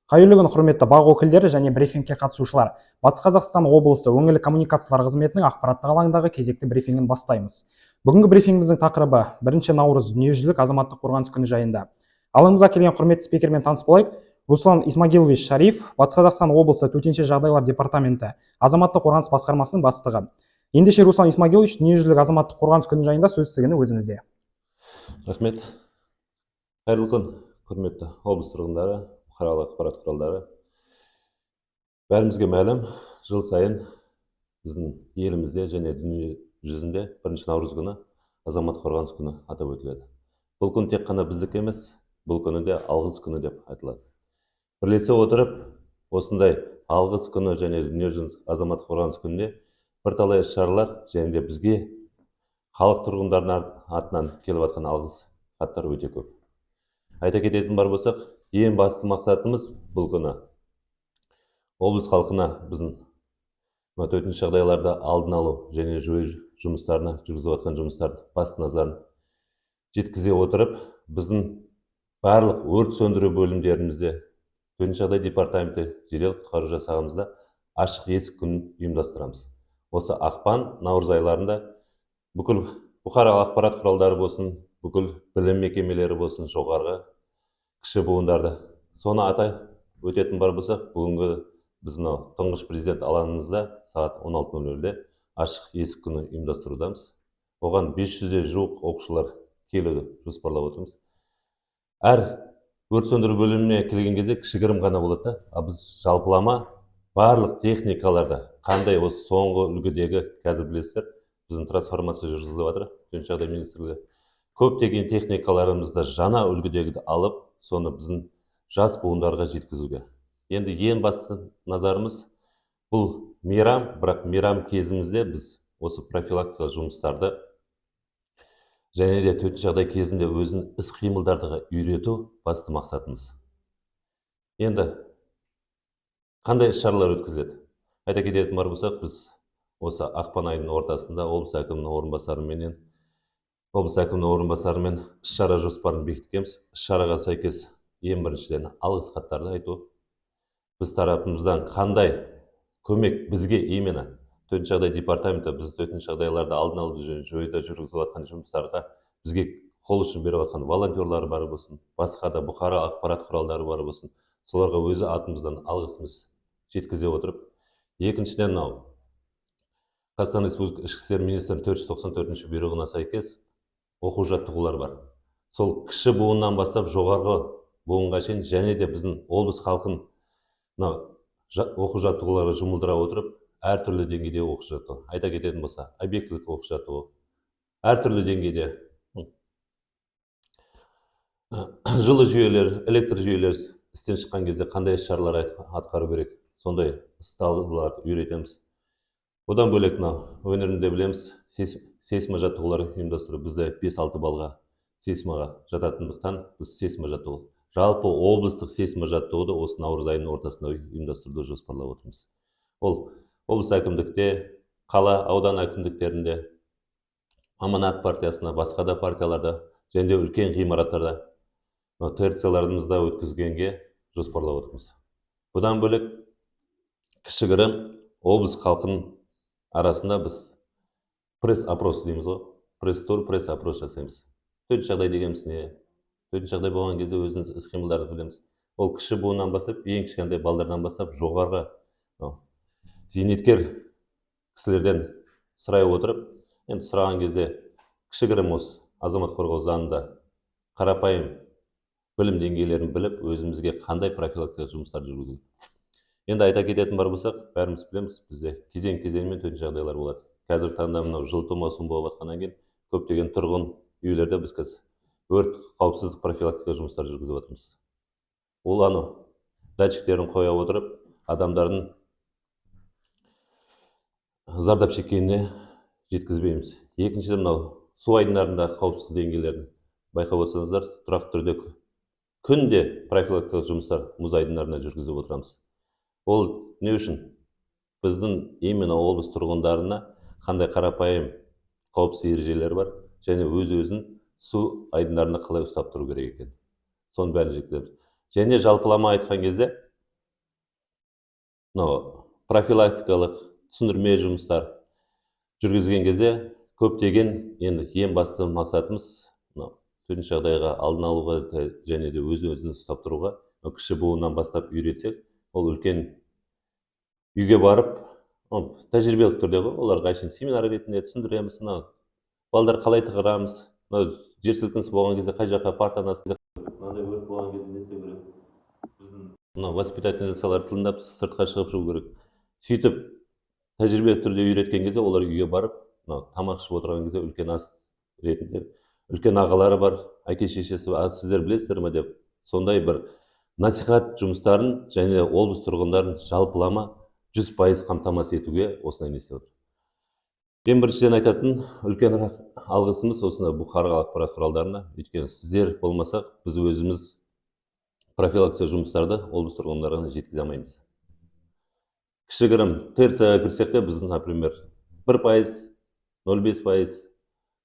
Қайырлы күн, құрметті бақ өкілдері және брифингке қатысушылар. Батыс Қазақстан облысы өңірлік коммуникациялар қызметінің ақпараттық алаңдағы кезекті брифингін бастаймыз. Бүгінгі брифингіміздің тақырыбы 1 наурыз дүниежүзілік азаматтық қорғаныс күні жайында. Алаңымызға келген құрметті спикермен таныс болайық. Руслан Исмагилович Шариф, Батыс Қазақстан облысы төтенше жағдайлар департаменті азаматтық қорғаныс басқармасының бастығы. Ендеше Руслан Исмагилович, дүниежүзілік азаматтық қорғаныс күні жайында сөз тізгіні өзіңізде. Рахмет. Қайырлы күн, құрметті облыс тұрғындары, бұқаралық ақпарат құралдары. Бәрімізге мәлім, жыл сайын біздің елімізде және дүние жүзінде 1 наурыз күні азаматтық қорғаныс күні атап өтіледі. Бұл күн тек қана біздікі емес, бұл күні де алғыс күні деп айтылады. Бірлесе отырып, осындай алғыс күні және дүниежүзілік азаматтық қорғаныс күніне бірталай іс-шаралар және де бізге халық тұрғындарының атынан келіп жатқан алғыс хаттар өте көп. Айта кететін бар болсақ, ең басты мақсатымыз бұл күні облыс халқына біздің төтенше жағдайларда алдын алу және жою жұмыстарына жүргізіп жатқан жұмыстарды басты назарын жеткізе отырып, біздің барлық өрт сөндіру бөлімдерімізде, төтенше жағдай департаменті, жедел құтқару жасағымызда ашық есік күнін ұйымдастырамыз. Осы ақпан, наурыз айларында бүкіл бұқаралық ақпарат құралдары болсын, бүкіл білім мекемелері болсын, жоғарғы, кіші буындарды соны атай өтетін бар болсақ, бүгінгі біздің тұңғыш президент алаңымызда сағат 16:00-де ашық есік күні ұйымдастырудамыз. Оған 500-де жуық оқушылар келуді жоспарлап отырмыз. Әр өрт сөндіру бөліміне келген кезде кішігірім ғана болады, біз жалпылама барлық техникаларды қандай осы соңғы үлгідегі, қазір білесіздер, біздің трансформация жүргізіліп жатыр, төтенше жағдай министрлігі. Көптеген техникаларымызды жаңа үлгідегі алып, соны біздің жас буындарға жеткізуге. Енді ең басты назарымыз бұл мейрам, бірақ мейрам кезімізде біз осы профилактика жұмыстарды және де төтенше жағдай кезінде өзінің іс-қимылдарды үйрету басты мақсатымыз. Енді қандай іс-шаралар өткізіледі? Айта кететін бар болсақ, біз осы ақпан айының ортасында облыс әкімінің орынбасарымен іс-шара жоспарын бекіткенбіз. Іс-шараға сәйкес ең біріншіден алғыс хаттарды айту. Біз тарапымыздан қандай көмек бізге именно төтенше жағдай департаменті, біз төтенше жағдайларды алдын алу және жоюда жүргізіп жатқан жұмыстарға бізге қол ұшын беріп жатқан волонтерлар бар болсын, басқа да бұқаралық ақпарат құралдары бар болсын, соларға өзі атымыздан алғысымыз жеткізе отырып, екіншіден Қазақстан Республикасы Ішкі істер министрінің 494 бұйрығына сәйкес оқу жаттығулар бар. Сол кіші буыннан бастап жоғарғы буынға шейін және де біздің облыс халқын оқу жаттығуларға жұмылдыра отырып, әртүрлі деңгейде оқу жаттығу. Айта кететін болса, объектілік оқу жаттығу. Әртүрлі деңгейде жылу жүйелер, электр жүйелер істен шыққан кезде қандай іс-шаралар атқару керек, сондай іс-дағдыларды үйретеміз. Одан бөлек өнерінде білеміз, сейсма жаттығулар ұйымдастыру. Бізде 5-6 балға сейсмаға жататындықтан біз сейсма жаттығу. Жалпы облыстық сейсма жаттығуды осы наурыз айының ортасында ұйымдастыруды жоспарлап отырмыз. Ол облыс әкімдікте, қала, аудан әкімдіктерінде, Аманат партиясына, басқа да партияларда және де үлкен ғимараттарда терцияларымызда өткізгенге жоспарлап отырмыз. Бұдан бөлек кішігірім облыс халқының арасында біз пресс-опрос дейміз ғой, пресс-тур, пресс-опрос жасаймыз. Төтенше жағдай дегеніміз не? Төтенше жағдай болған кезде өзіңіз іс-қимылдарды білеміз. Ол кіші буыннан бастап, ең кішкентай балдардан бастап, жоғарғы зейнеткер кісілерден сұрай отырып, енді сұраған кезде кішігірім осы азамат қорғау заңында қарапайым білім деңгейлерін біліп, өзімізге қандай профилактика жұмыстарды жүргізу. Енді айта кететін бар болсақ, бәріміз білеміз, бізде кезең-кезеңмен төтенше жағдайлар болады. Қазір таңда мынау жылыту маусымы болып жатқаннан кейін көптеген тұрғын үйлерде біз өрт қауіпсіздік профилактика жұмыстары жүргізіп жатырмыз. Ол датчиктерін қоя отырып, адамдардың зардап шеккеніне жеткізбейміз. Екіншіден су айдындарында қауіпсіздік деңгейлерін байқап отырсаңыздар, тұрақты түрде күнде профилактикалық жұмыстар мұз айдындарына жүргізіп отырамыз. Ол не үшін? Біздің именно облыс тұрғындарына қандай қарапайым қауіпсіз ережелер бар және өз-өзін су айдындарында қалай ұстап тұру керек екен. Соның бәрін жеткіземіз. Және жалпылама айтқан кезде профилактикалық түсіндірме жұмыстар жүргізген кезде көптеген енді ең басты мақсатымыз төтенше жағдайға алдын алуға және де өзін ұстап тұруға кіші буыннан бастап үйретсек, ол үлкен үйге барып тәжірибелік түрде ғой, оларға әшейін семинар ретінде түсіндіреміз. Балдар қалай тығырамыз, жер сілкінісі болған кезде қай жаққа партаны мынандай өрт болған кезде не істеу керек, біздің воспитательный лицалар тылындап сыртқа шығып шығу керек. Сөйтіп тәжірибелік түрде үйреткен кезде олар үйге барып тамақ ішіп отырған кезде үлкен ас ретінде үлкен ағалары бар, әке шешесі бар, сіздер білесіздер ме деп, сондай бір насихат жұмыстарын және облыс тұрғындарын жалпылама 100% қамтамасыз етуге осындай не істеп отыр. Ең біріншіден айтатын үлкен алғысымыз осындай бұқаралық ақпарат құралдарына, өйткені сіздер болмасақ біз өзіміз профилактика жұмыстарды облыс тұрғындарына жеткізе алмаймыз. Кішігірім терцияға кірсек те біздің, например, 1%, 0,5%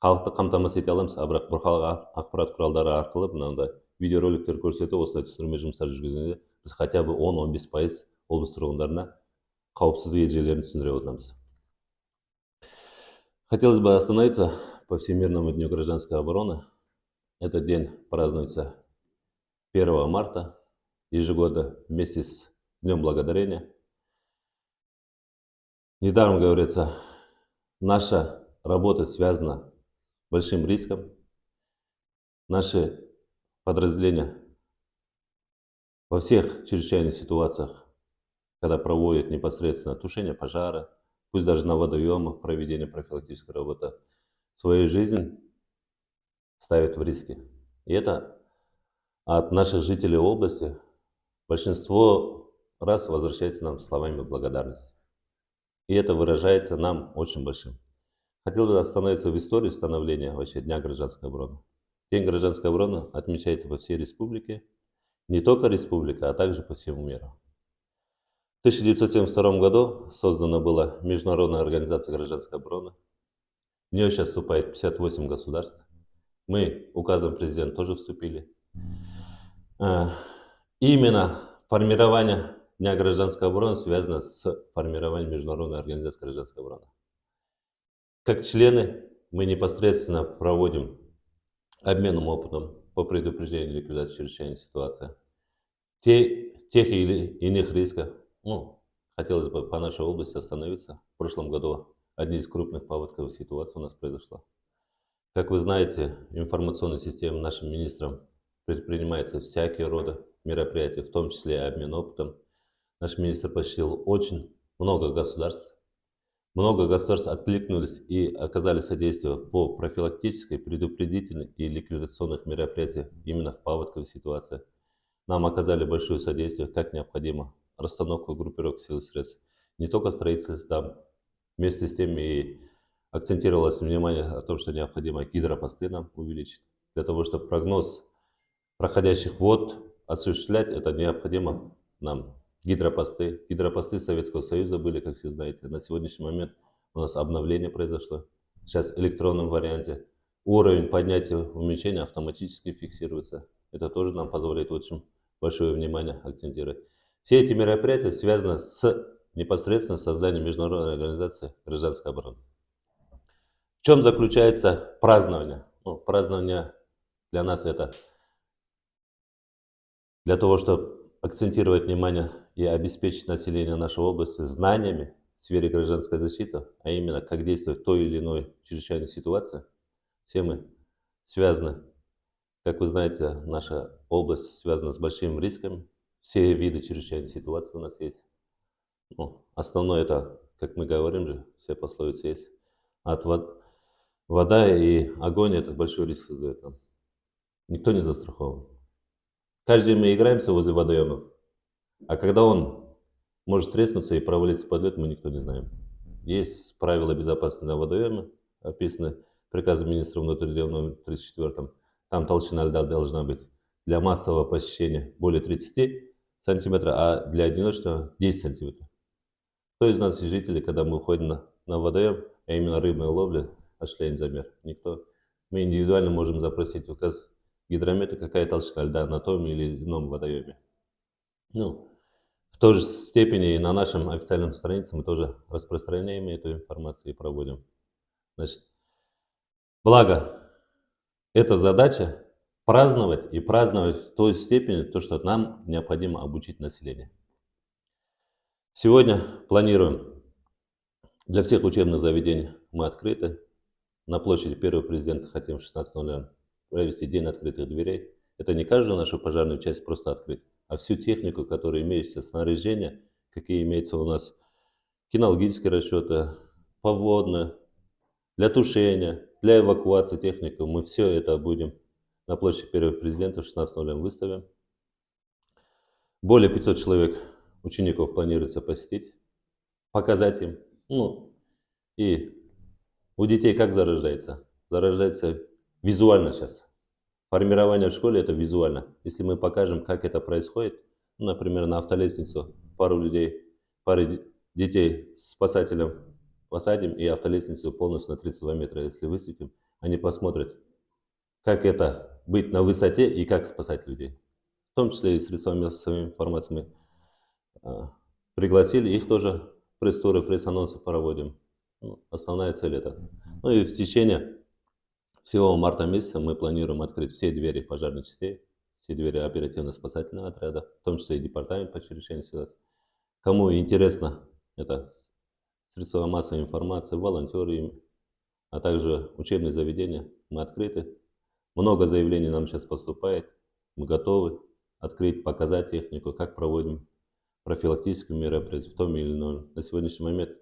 халықты қамтамасыз ете аламыз, бірақ бұқаралық ақпарат құралдары арқылы мынандай видеороликтер көрсетіп, осындай түсіндірме жұмыстар жүргізгенде біз хотя бы 10-15% облыс тұрғындарына қауіпсіздік ережелерін түсіндіре отырамыз. Хотелось бы остановиться по Всемирному дню гражданской обороны. Этот день празднуется 1 марта ежегодно вместе с Днем Благодарения. Недаром говорится, наша работа связана с большим риском. Наши подразделения во всех чрезвычайных ситуациях, когда проводят непосредственно тушение пожара, пусть даже на водоемах проведение профилактической работы, свою жизнь ставят в риски. И это от наших жителей области большинство раз возвращается нам словами благодарности. И это выражается нам очень большим. Хотел бы остановиться в истории становления вообще Дня гражданской обороны. День гражданской обороны отмечается по всей республике, не только республика, а также по всему миру. В 1972 году создана была Международная организация гражданской обороны. В нее сейчас вступает 58 государств. Мы указом президента тоже вступили. Именно формирование Дня гражданской обороны связано с формированием Международной организации гражданской обороны. Как члены мы непосредственно проводим обменом опытом по предупреждению и ликвидации чрезвычайных ситуаций. Тех или иных рисков. Хотелось бы по нашей области остановиться. В прошлом году одни из крупных паводковых ситуаций у нас произошло. Как вы знаете, информационной системой нашим министром предпринимаются всякие рода мероприятия, в том числе и обмен опытом. Наш министр посетил очень много государств. Много государств откликнулись и оказали содействие по профилактической, предупредительной и ликвидационных мероприятиях именно в паводковой ситуации. Нам оказали большое содействие, как необходимо, расстановку группировок сил и средств. Не только строительство дам, вместе с тем и акцентировалось внимание о том, что необходимо гидропосты нам увеличить. Для того, чтобы прогноз проходящих вод осуществлять, это необходимо нам гидропосты. Гидропосты Советского Союза были, как все знаете. На сегодняшний момент у нас обновление произошло. Сейчас в электронном варианте. Уровень поднятия уменьшения автоматически фиксируется. Это тоже нам позволяет очень большое внимание акцентировать. Все эти мероприятия связаны с непосредственно созданием Международной организации гражданской обороны. В чем заключается празднование? Празднование для нас это для того, чтобы акцентировать внимание и обеспечить население нашей области знаниями в сфере гражданской защиты, а именно как действовать в той или иной чрезвычайной ситуации. Все мы связаны, как вы знаете, наша область связана с большим риском. Все виды чрезвычайных ситуаций у нас есть. Основное это, как мы говорим же, все пословицы есть. Вода и огонь это большой риск создает нам. Никто не застрахован. Каждый день мы играемся возле водоемов, а когда он может треснуться и провалиться под лед, мы никто не знаем. Есть правила безопасности на водоеме, описаны приказом министра внутренних дел номер 34. Там толщина льда должна быть для массового посещения более 30 сантиметров, а для одиночного 10 сантиметров. Кто из нас, жителей, когда мы уходим на водоем, а именно рыбная ловля, осуществляем замер? Никто. Мы индивидуально можем запросить указ гидромета, какая толщина льда на том или ином водоеме. В той же степени и на нашем официальном странице мы тоже распространяем эту информацию и проводим. Значит, благо, эта задача праздновать и праздновать в той степени, то, что нам необходимо обучить население. Сегодня планируем для всех учебных заведений, мы открыты. На площади Первого президента хотим в 16:00 провести день открытых дверей. Это не каждую нашу пожарную часть просто открыть, а всю технику, которая имеется, снаряжение, какие имеются у нас кинологические расчеты, поводные, для тушения, для эвакуации технику. Мы все это будем на площади Первого президента в 16:00 выставим. Более 500 человек учеников планируется посетить, показать им. И у детей как зарождается? Зарождается визуально сейчас. Формирование в школе это визуально. Если мы покажем, как это происходит, например, на автолестницу пару детей с спасателем посадим и автолестницу полностью на 32 метра, если высветим, они посмотрят, как это быть на высоте и как спасать людей. В том числе и средствами массовой информации мы пригласили, их тоже пресс-туры, пресс-анонсы проводим. Основная цель это. И в течение всего марта месяца мы планируем открыть все двери пожарных частей, все двери оперативно-спасательного отряда, в том числе и департамент по чрезвычайной ситуации. Кому интересно, это средства массовой информации, волонтеры, а также учебные заведения, мы открыты. Много заявлений нам сейчас поступает, мы готовы открыть, показать технику, как проводим профилактические мероприятия в том или ином. На сегодняшний момент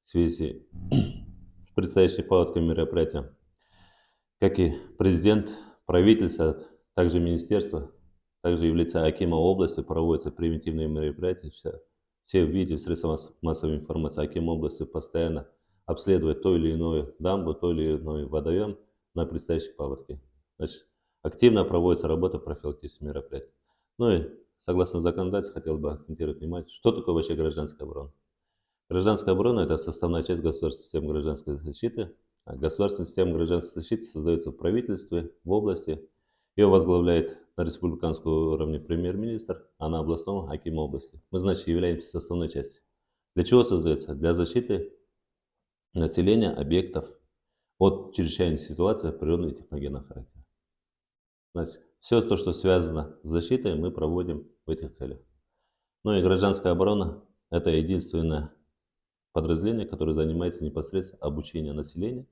в связи с предстоящей паводкой мероприятия, как и президент, правительство, также министерство, также и в лице акима области проводятся превентивные мероприятия. Все видят в средствах массовой информации, аким области постоянно обследует то или иное дамбу, то или иной водоем на предстоящей паводке. Значит, активно проводится работа профилактических мероприятий. И согласно законодательству хотел бы акцентировать внимание, что такое вообще гражданская оборона. Гражданская оборона – это составная часть государственной системы гражданской защиты. Государственная система гражданской защиты создается в правительстве, в области. Ее возглавляет на республиканском уровне премьер-министр, а на областном аким области. Мы, значит, являемся составной частью. Для чего создается? Для защиты населения, объектов от чрезвычайной ситуации природного и техногенного характера. Значит, все то, что связано с защитой, мы проводим в этих целях. И гражданская оборона – это единственное подразделение, которое занимается непосредственно обучением населения,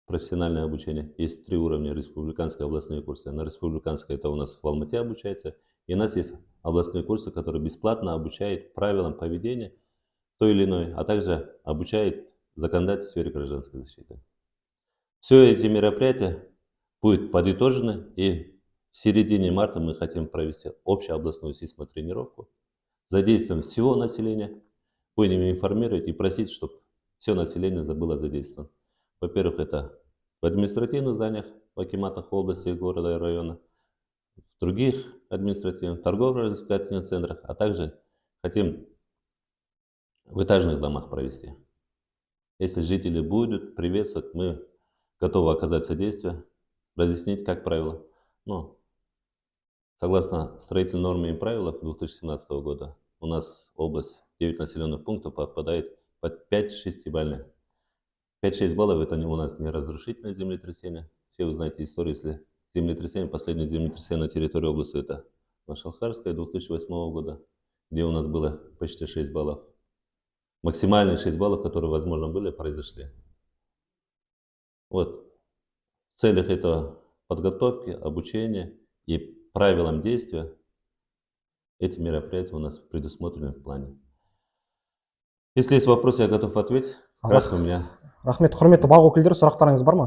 профессиональное обучение. Есть 3 уровня: республиканские областные курсы. На республиканской это у нас в Алмате обучается. И у нас есть областные курсы, которые бесплатно обучают правилам поведения той или иной, а также обучают законодательству в сфере гражданской защиты. Все эти мероприятия будут подытожены, и в середине марта мы хотим провести общеобластную сейсмотренировку. Задействуем всего населения. Будем информировать и просить, чтобы все население было задействовано. Во-первых, это в административных зданиях, в акиматах области, города и района, в других административных, торгово-развлекательных центрах, а также хотим в этажных домах провести. Если жители будут приветствовать, мы готовы оказать содействие, разъяснить, как правило. Согласно строительной норме и правилам 2017 года, у нас область 9 населенных пунктов попадает под 5-6 бальные. 5-6 баллов это у нас не разрушительное землетрясение. Все вы знаете историю, если землетрясение, последнее землетрясение на территории области это Шалхарское 2008 года, где у нас было почти 6 баллов. Максимальные 6 баллов, которые возможно были, произошли. В целях этого подготовки, обучения и правилам действия эти мероприятия у нас предусмотрены в плане. Если есть вопросы, я готов ответить. Вкратце у меня. Рахмет, құрметті бақ өкілдері, сұрақтарыңыз бар ма?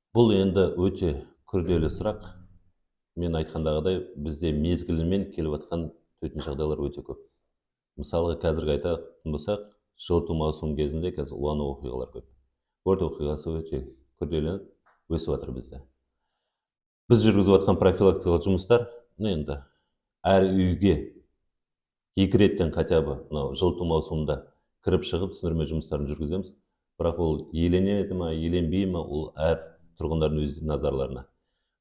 Бұл енді өте күрделі сұрақ. Мен айтқандағыдай, бізде мезгілімен келіп жатқан төтенше жағдайлар өте көп. Мысалы, қазіргі айтатын болсақ, жылыту маусым кезінде қазір улану оқиғалар көп. Өрт оқиғасы өте күрделеніп өсіп жатыр бізде. Біз жүргізіп жатқан профилактикалық жұмыстар, енді әр үйге 2 реттен хотя бы жылыту маусымында кіріп шығып түсіндірме жұмыстарын жүргіземіз. бірақ ол еленеді ма еленбей ма, ол әр тұрғындардың өз назарларына.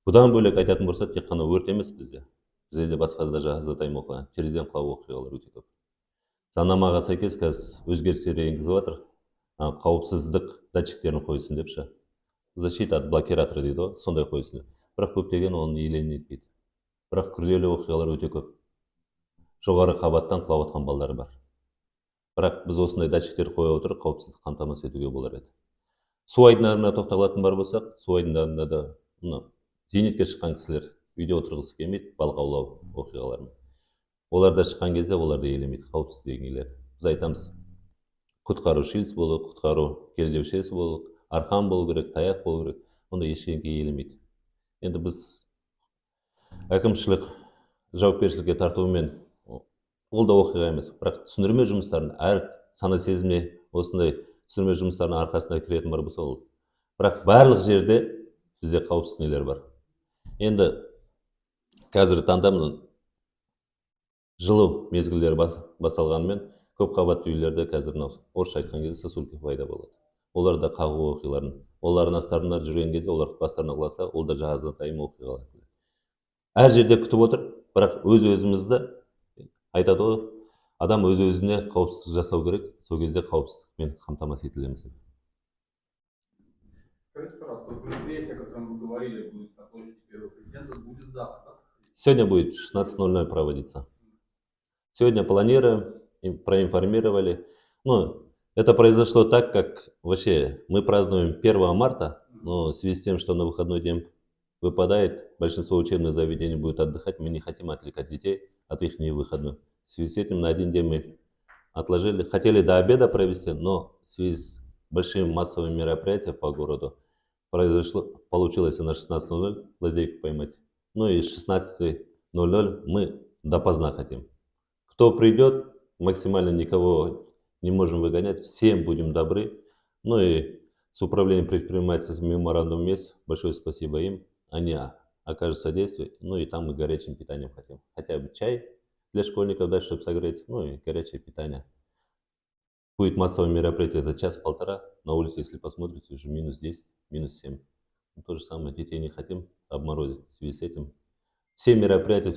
Бұдан бөлек айтатын болсақ, тек қана өрт емес бізде де басқа да жазатайым оқиға, терезеден құлау оқиғалары өте көп. Заңнамаға сәйкес қазір өзгерістер енгізіп жатыр, қауіпсіздік датчиктерін қойсын деп ше, защита от блокиратора дейді ғой, сондай қойсын деп. Бірақ көптеген оны еленетпейді. Бірақ күрделі оқиғалар өте көп. Жоғары қабаттан құлап жатқан балалар бар. Бірақ біз осындай датчиктер қоя отырып қауіпсіздік қамтамасыз етуге болар еді. Су айдындарына тоқталатын бар болсақ, су айдындарында да зейнетке шыққан кісілер үйде отырғысы келмейді, балық аулау оқиғаларын. Оларда шыққан кезде оларды елемейді, қауіпсіздік деңгейлері. Біз айтамыз, құтқару шилс болу, құтқару келдеушесі болу, арқан болу керек, таяқ болу керек, онда ештеңеге елемейді. Енді біз әкімшілік жауапкершілікке тартуымен ол да оқиға емес, бірақ түсіндірме жұмыстарын әр сана сезіміне осындай түсіндірме жұмыстарының арқасында кіретін бар болса ол. Бірақ барлық жерде бізде қауіпсіз нелер бар. Енді қазіргі таңда жылу мезгілдері басталғанымен көп қабатты үйлерде қазір орысша айтқан кезде сосульки пайда болады. Оларда қағу оқиғаларын, олардың астарында жүрген кезде олар бастарына құласа, ол да жазатайым оқиғалар. Әр жерде күтіп отыр, бірақ өз-өзімізді айтады ғой, адам өз-өзіне қауіпсіздік жасау керек, сол кезде қауіпсіздікпен қамтамасыз етілеміз. Скажите, пожалуйста, мероприятие, о котором вы говорили, будет на площади Первого президента, будет завтра? Сегодня будет в 16:00 проводиться. Сегодня планируем, проинформировали. Это произошло так, как вообще мы празднуем 1 марта, но в связи с тем, что на выходной день выпадает, большинство учебных заведений будет отдыхать, мы не хотим отвлекать детей от их выходных. В связи с этим на один день мы отложили. Хотели до обеда провести, но в связи с большими массовыми мероприятиями по городу получилось на 16:00 лазейку поймать. И с 16:00 мы допоздна хотим. Кто придет, максимально никого не можем выгонять, всем будем добры. И с управлением предпринимательства меморандум есть, большое спасибо им, они окажут содействие, и там мы горячим питанием хотим. Хотя бы чай для школьников дать, чтобы согреть, и горячее питание. Будет массовое мероприятие, это час-полтора, на улице, если посмотрите, уже -10, -7. То же самое, детей не хотим обморозить в связи с этим. Все мероприятия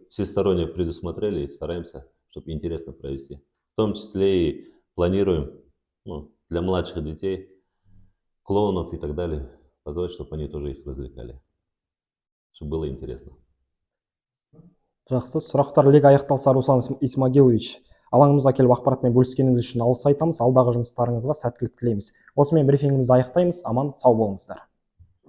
всесторонне предусмотрели и стараемся, чтобы интересно провести. В том числе и планируем для младших детей, клоунов и так далее, позволить, чтобы они тоже их развлекали, чтобы было интересно. Жақсы, сұрақтар легі аяқталса, Руслан Исмагилович, алаңымызға келіп ақпаратпен бөліскеніңіз үшін алғыс айтамыз. Алдағы жұмыстарыңызға сәттілік тілейміз. Осымен брифингімізді аяқтаймыз. Аман, сау болыңыздар.